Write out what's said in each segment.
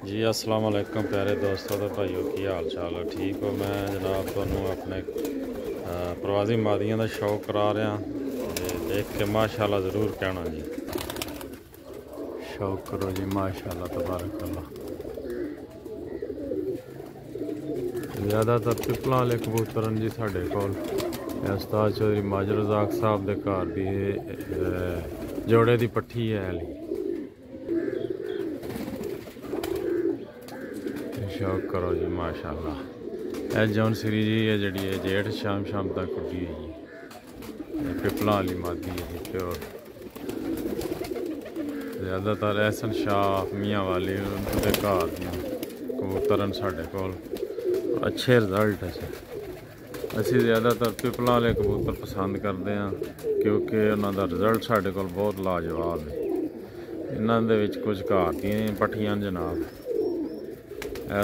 जी अस्सलाम वालेकुम प्यारे दोस्तों तो भाइयों की हाल चाल है। ठीक हो? मैं जनाब तुहानू अपने प्रवासी मादियां का शौक करा रहा ते देख के माशाल्लाह ज़रूर कहना जी। शौक करो जी माशाल्लाह तबारकल्लाह। ज़्यादातर पिपलों वाले कबूतर जी साढ़े कोल उस्ताद चौधरी माजर रज़ाक साहब के घर की जोड़े की पट्ठी है हाली। शौक करो जी माशाल्लाह। यह जौन श्री जी है जी जेठ शाम तक उड्डी हुई है। पिपलों वाली मादी है जी प्योर। ज़्यादातर एहसन शाह मियाँ वाली उनके घर कबूतर साढ़े कोल अच्छे रिजल्ट है। असी ज़्यादातर पिपलों वाले कबूतर पसंद करते हैं क्योंकि उन्होंने रिजल्ट साढ़े कोल बहुत लाजवाब है। इन्हों कुछ घर दी पट्ठियां जनाब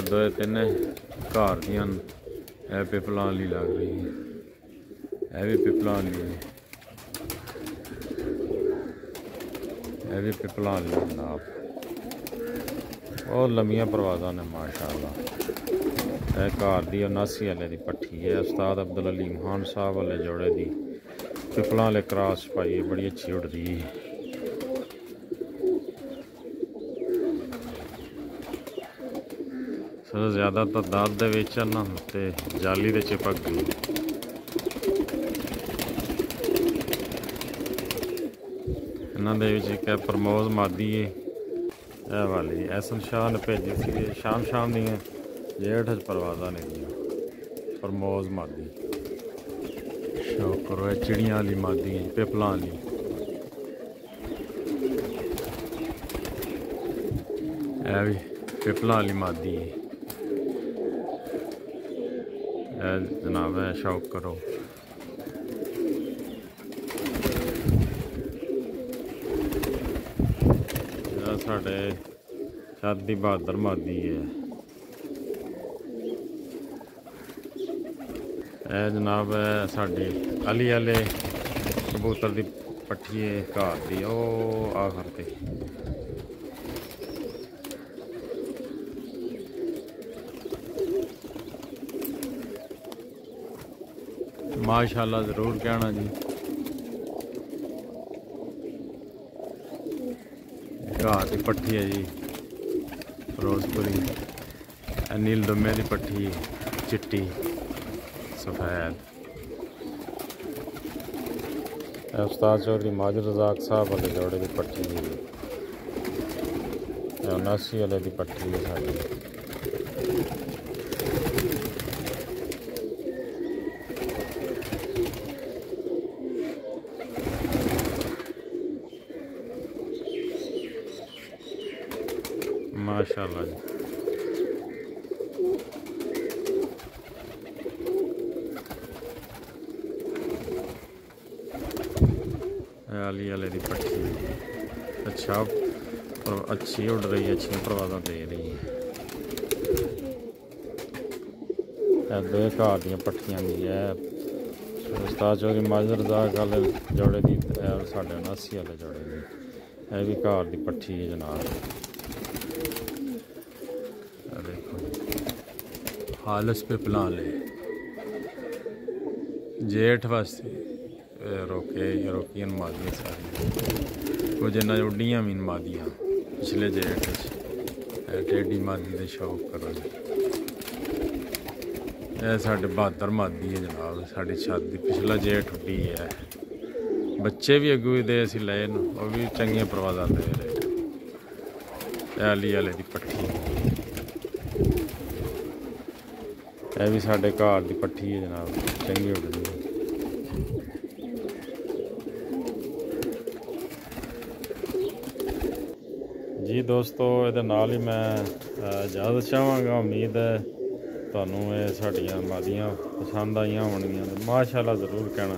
दो तीन घर दियां पिपलों वाली लग रही है। यह भी पिपलों वाली है, यह भी पिपलों वाली है जनाब। बहुत लम्बियां परवाज़ा ने माशाल्लाह। यह घर दी 79 वाले की पट्ठी है। उस्ताद अब्दुल अलीम खान साहब वाले जोड़े की पिपलों वाले क्रॉस पाई है, बड़ी अच्छी उड़ती है। सबसे ज़्यादातर दाद दे वेचन ते जाली दे चिपक गई। इन्होंने एक प्रमोद मादी है यह वाली एहसन शाह ने भेजी सी शाम दी जेठ परवाज़ा ने दी प्रमोद मादी। शौक करो चिड़ियाँ वाली मादी है पिपलों वाली। यह भी पिपलों वाली मादी है जनाब। है शौक करो। साढ़े शादी बहादुर मादी है। यह जनाब है साड़ी अली वाले कबूतर की पट्ठी है घर की ओ आखिर ते। माशाल्लाह ज़रूर कहना जी। घाह की पट्ठी है जी फिरोजपुरी। नील दुम्मे की पट्ठी चिट्टी सफेद। उस्ताद चौधरी माजर रज़ाक साहब वाले जोड़े की पट्ठी है 79 वाले की पट्ठी है साड़ी। माशाल्लाह जी। अली वाले की पट्ठी अच्छा अच्छी उड़ रही है, अच्छी परवाज़ा दे रही है। दो घर दी पट्ठियां दी है उस्ताद चौधरी माजर रज़ाक वाले जोड़े की साढ़े 79 वाले जोड़े की। यह भी घर की पट्ठी है जनाब। देखो हालस पिपलों वाले जेठ वास्ते रोकियन मादियां सारी कुछ इन्ना उड्डियां भी मादियां पिछले जेठ टेडी मादी के शौक करो जी। यह साढ़े बहादुर मादी है जनाब। साड़ी शादी पिछला जेठ उड्डी है। बच्चे भी अगू दे असी ले वो भी चंगियां परवाज़ा दे रहे। अली वाले की पट्ठी यह भी साढ़े घर की पट्ठी है जनाब, चंगी उड़दी है। जी दोस्तों ये नाल ही मैं इजाज़त चाहांगा। उम्मीद है तुहानू ये साड़ियां मादियां पसंद आईयां होणगियां। माशाल्लाह ज़रूर कहना।